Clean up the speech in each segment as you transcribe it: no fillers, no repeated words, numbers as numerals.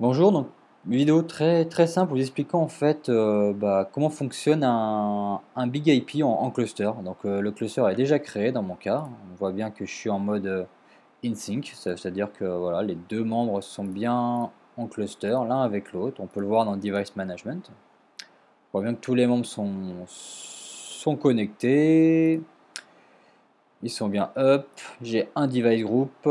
Bonjour, donc une vidéo très simple vous expliquant en fait comment fonctionne un Big IP en cluster. Donc le cluster est déjà créé dans mon cas. On voit bien que je suis en mode in-sync, c'est-à-dire que voilà, les deux membres sont bien en cluster l'un avec l'autre. On peut le voir dans le device management. On voit bien que tous les membres sont connectés, ils sont bien up. J'ai un device group.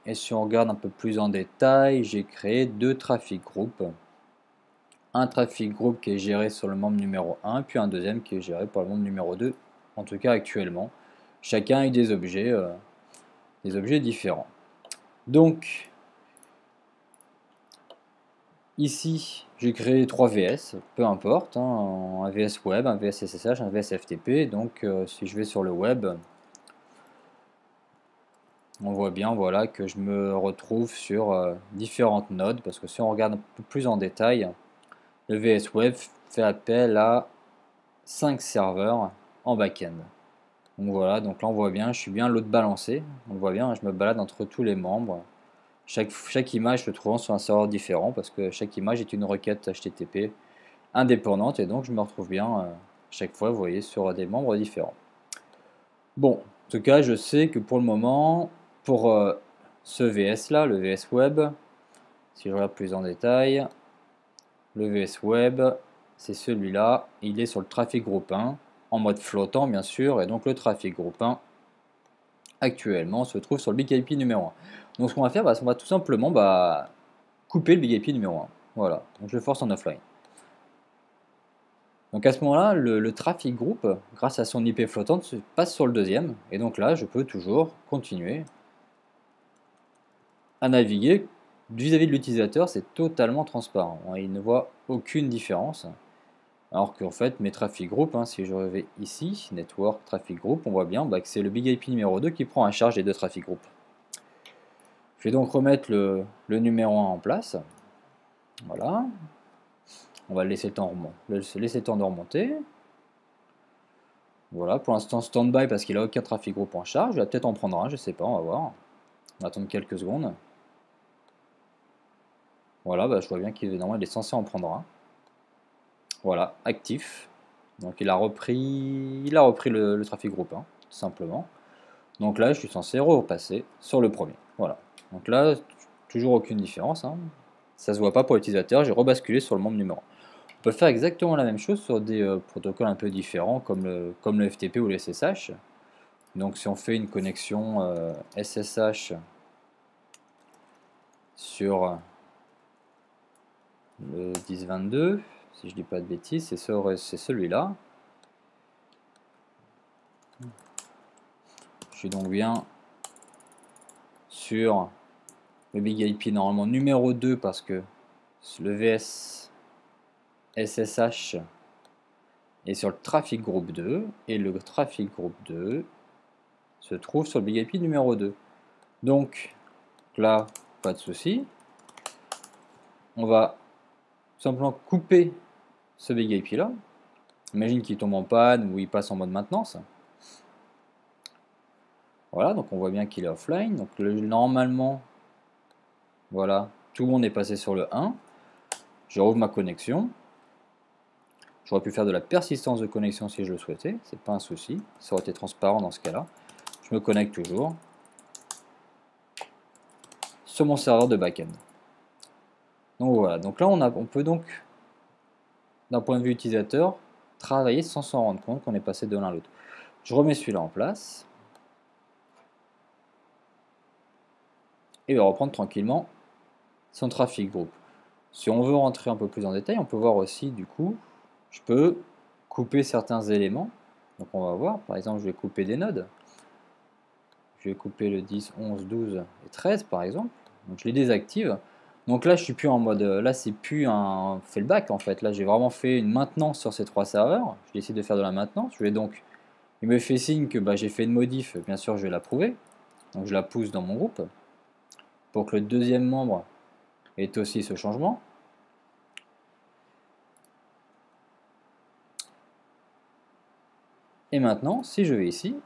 Et si on regarde un peu plus en détail, j'ai créé deux traffic groups. Un traffic group qui est géré sur le membre numéro 1, puis un deuxième qui est géré par le membre numéro 2, en tout cas actuellement. Chacun a des objets différents. Donc, ici, j'ai créé 3 VS, peu importe, hein, un VS Web, un VS SSH, un VS FTP. Donc, si je vais sur le web, on voit bien voilà, que je me retrouve sur différentes nodes, parce que si on regarde un peu plus en détail, le VS Web fait appel à 5 serveurs en back-end. Donc voilà, donc là on voit bien, je suis bien load balancé. On voit bien, je me balade entre tous les membres. Chaque image se trouvant sur un serveur différent, parce que chaque image est une requête HTTP indépendante, et donc je me retrouve bien chaque fois, vous voyez, sur des membres différents. Bon, en tout cas, je sais que pour le moment, pour ce VS là, le VS Web, si je regarde plus en détail, le VS Web, c'est celui-là, il est sur le trafic groupe 1, en mode flottant bien sûr, et donc le trafic groupe 1 actuellement se trouve sur le Big IP numéro 1. Donc ce qu'on va faire, on va tout simplement couper le Big IP numéro 1. Voilà, donc je le force en offline. Donc à ce moment-là, le trafic groupe, grâce à son IP flottante, se passe sur le deuxième, et donc là, je peux toujours continuer à naviguer. Vis-à-vis de l'utilisateur, c'est totalement transparent. Il ne voit aucune différence. Alors qu'en fait, mes traffic group, si je vais ici, network traffic group, on voit bien que c'est le Big IP numéro 2 qui prend en charge les deux traffic groups. Je vais donc remettre le numéro 1 en place. Voilà. On va laisser le temps de remonter. Voilà, pour l'instant stand-by parce qu'il n'a aucun traffic group en charge. Il va peut-être en prendre un, je sais pas, on va voir. On va attendre quelques secondes. Voilà, je vois bien qu'il est censé en prendre un. Voilà, actif. Donc il a repris le traffic group 1, tout simplement. Donc là, je suis censé repasser sur le premier. Voilà. Donc là, toujours aucune différence. Ça se voit pas pour l'utilisateur. J'ai rebasculé sur le membre numéro 1. On peut faire exactement la même chose sur des protocoles un peu différents comme le FTP ou le SSH. Donc si on fait une connexion SSH sur le 1022, si je dis pas de bêtises, c'est celui-là. Je suis donc bien sur le Big IP normalement numéro 2 parce que le VS SSH est sur le traffic group 2 et le traffic group 2 se trouve sur le Big IP numéro 2. Donc là, pas de souci. On va simplement couper ce Big IP là. Imagine qu'il tombe en panne ou il passe en mode maintenance. Voilà, donc on voit bien qu'il est offline. Donc normalement, voilà, tout le monde est passé sur le 1. Je rouvre ma connexion. J'aurais pu faire de la persistance de connexion si je le souhaitais, c'est pas un souci, ça aurait été transparent dans ce cas-là. Je me connecte toujours sur mon serveur de back-end. Donc voilà, donc là on peut donc, d'un point de vue utilisateur, travailler sans s'en rendre compte qu'on est passé de l'un à l'autre. Je remets celui-là en place. Et il va reprendre tranquillement son traffic group. Si on veut rentrer un peu plus en détail, on peut voir aussi du coup, je peux couper certains éléments. Donc on va voir, par exemple je vais couper des nodes. Je vais couper le 10, 11, 12 et 13 par exemple. Donc je les désactive. Donc là je suis plus en mode, là c'est plus un fallback en fait. Là j'ai vraiment fait une maintenance sur ces trois serveurs. Je décide de faire de la maintenance. Je vais donc, il me fait signe que j'ai fait une modif. Bien sûr je vais l'approuver. Donc je la pousse dans mon groupe pour que le deuxième membre ait aussi ce changement. Et maintenant, si je vais ici,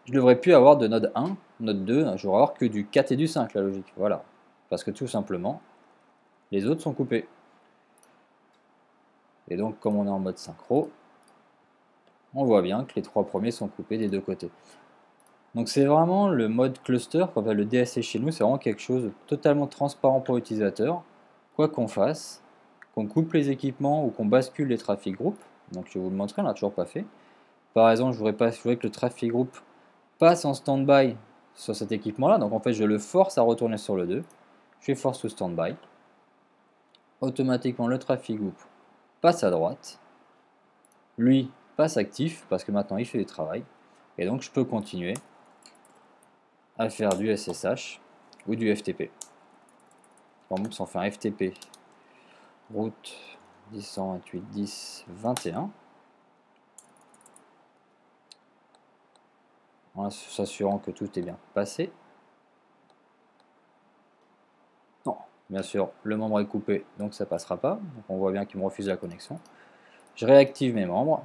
je ne devrais plus avoir de node 1, node 2, je devrais avoir que du 4 et du 5, la logique. Voilà. Parce que tout simplement, les autres sont coupés. Et donc, comme on est en mode synchro, on voit bien que les 3 premiers sont coupés des 2 côtés. Donc c'est vraiment le mode cluster, qu'on appelle le DSC chez nous, c'est vraiment quelque chose de totalement transparent pour l'utilisateur. Quoi qu'on fasse, qu'on coupe les équipements ou qu'on bascule les traffic groups, donc je vais vous le montrer, on l'a toujours pas fait. Par exemple, je voudrais que le traffic group passe en stand-by sur cet équipement-là, donc en fait je le force à retourner sur le 2. Je fais force to stand-by. Automatiquement le traffic group passe à droite. Lui passe actif, parce que maintenant il fait du travail. Et donc je peux continuer à faire du SSH ou du FTP. Par exemple, si on fait un FTP route 10.128.10.21, en s'assurant que tout est bien passé. Non, bien sûr, le membre est coupé, donc ça passera pas. Donc on voit bien qu'il me refuse la connexion. Je réactive mes membres.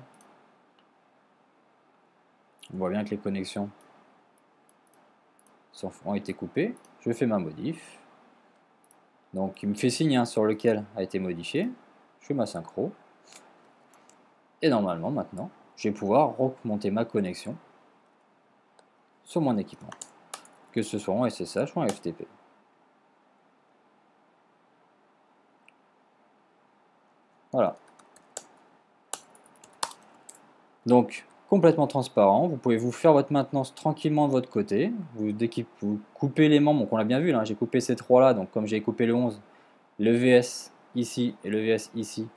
On voit bien que les connexions ont été coupées. Je fais ma modif. Donc il me fait signe sur lequel a été modifié. Je fais ma synchro. Et normalement maintenant, je vais pouvoir remonter ma connexion sur mon équipement, que ce soit en SSH ou en FTP. Voilà. Donc, complètement transparent, vous pouvez vous faire votre maintenance tranquillement de votre côté. Dès que vous coupez les membres, donc on l'a bien vu, là, j'ai coupé ces trois-là, donc comme j'ai coupé le 11, le VS ici et le VS ici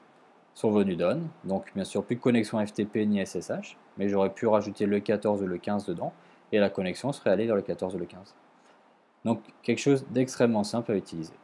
sont venus down. Donc bien sûr, plus de connexion FTP ni SSH, mais j'aurais pu rajouter le 14 ou le 15 dedans, et la connexion serait allée vers le 14 ou le 15. Donc quelque chose d'extrêmement simple à utiliser.